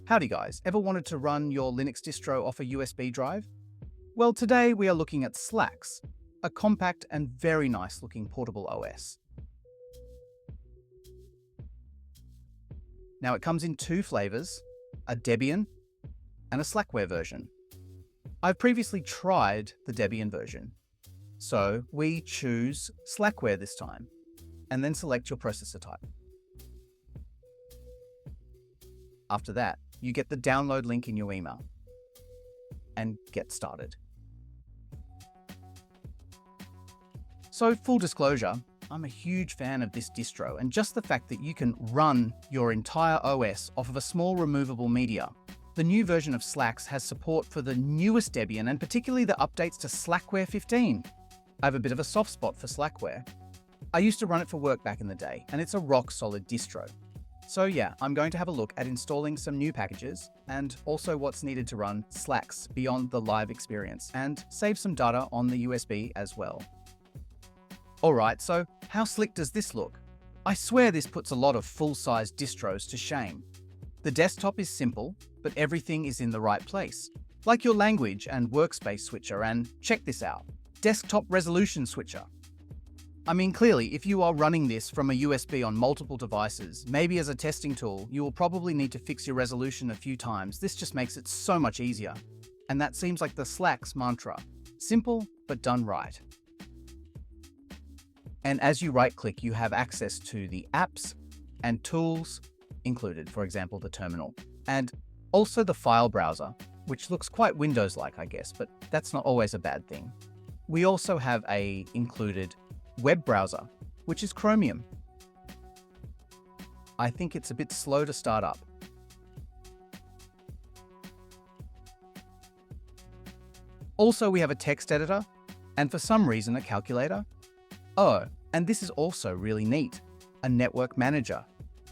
Howdy guys, ever wanted to run your Linux distro off a USB drive? Well, today we are looking at Slax, a compact and very nice looking portable OS. Now it comes in two flavors, a Debian and a Slackware version. I've previously tried the Debian version, so we choose Slackware this time, and then select your processor type. After that, you get the download link in your email and get started. So full disclosure, I'm a huge fan of this distro, and just the fact that you can run your entire OS off of a small removable media. The new version of Slax has support for the newest Debian and particularly the updates to Slackware 15. I have a bit of a soft spot for Slackware. I used to run it for work back in the day, and it's a rock-solid distro. So yeah, I'm going to have a look at installing some new packages and also what's needed to run Slax beyond the live experience and save some data on the USB as well. Alright, so how slick does this look? I swear this puts a lot of full-size distros to shame. The desktop is simple, but everything is in the right place. Like your language and workspace switcher, and check this out, desktop resolution switcher. I mean, clearly, if you are running this from a USB on multiple devices, maybe as a testing tool, you will probably need to fix your resolution a few times. This just makes it so much easier. And that seems like the Slax mantra. Simple, but done right. And as you right-click, you have access to the apps and tools included, for example, the terminal. And also the file browser, which looks quite Windows-like, I guess, but that's not always a bad thing. We also have a included web browser, which is Chromium. I think it's a bit slow to start up. Also, we have a text editor, and for some reason, a calculator. Oh, and this is also really neat, a network manager,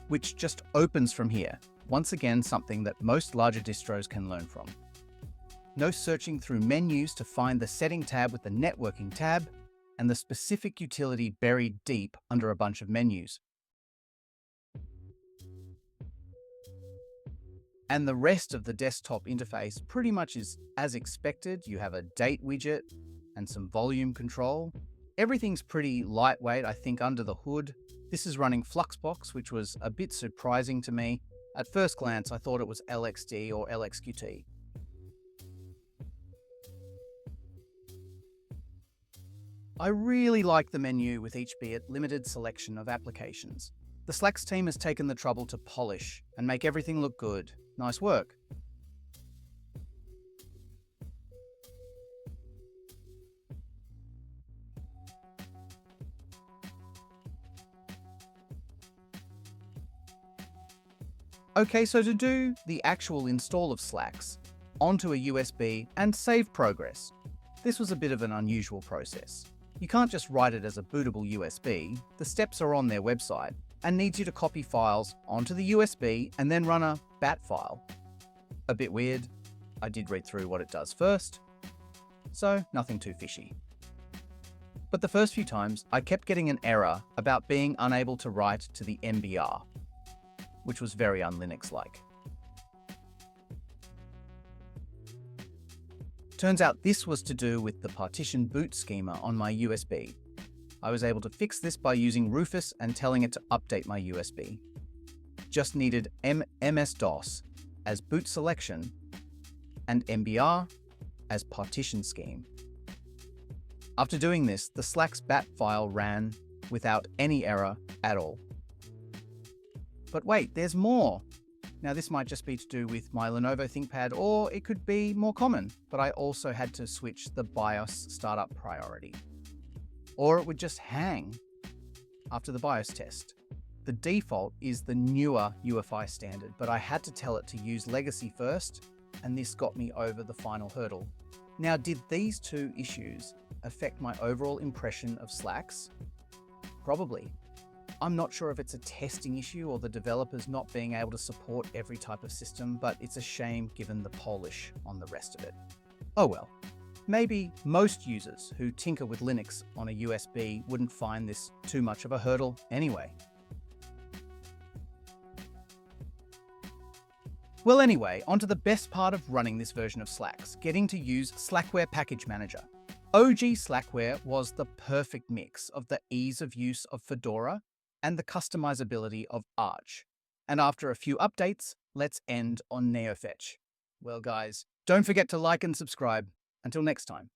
which just opens from here. Once again, something that most larger distros can learn from. No searching through menus to find the setting tab with the networking tab, and the specific utility buried deep under a bunch of menus. And the rest of the desktop interface pretty much is as expected. You have a date widget and some volume control. Everything's pretty lightweight, I think, under the hood. This is running Fluxbox, which was a bit surprising to me. At first glance, I thought it was LXD or LXQT. I really like the menu with each limited selection of applications. The Slax team has taken the trouble to polish and make everything look good. Nice work. Okay, so to do the actual install of Slax onto a USB and save progress, this was a bit of an unusual process. You can't just write it as a bootable USB. The steps are on their website and needs you to copy files onto the USB and then run a bat file. A bit weird. I did read through what it does first, so nothing too fishy. But the first few times, I kept getting an error about being unable to write to the MBR, which was very un-Linux-like. Turns out this was to do with the partition boot schema on my USB. I was able to fix this by using Rufus and telling it to update my USB. Just needed MS-DOS as boot selection and MBR as partition scheme. After doing this, the Slax bat file ran without any error at all. But wait, there's more! Now this might just be to do with my Lenovo ThinkPad, or it could be more common, but I also had to switch the BIOS startup priority. Or it would just hang after the BIOS test. The default is the newer UEFI standard, but I had to tell it to use legacy first, and this got me over the final hurdle. Now, did these two issues affect my overall impression of Slax? Probably. I'm not sure if it's a testing issue or the developers not being able to support every type of system, but it's a shame given the polish on the rest of it. Oh well. Maybe most users who tinker with Linux on a USB wouldn't find this too much of a hurdle anyway. Well, anyway, onto the best part of running this version of Slax, getting to use Slackware Package Manager. OG Slackware was the perfect mix of the ease of use of Fedora and the customizability of Arch. And after a few updates, let's end on NeoFetch. Well, guys, don't forget to like and subscribe. Until next time.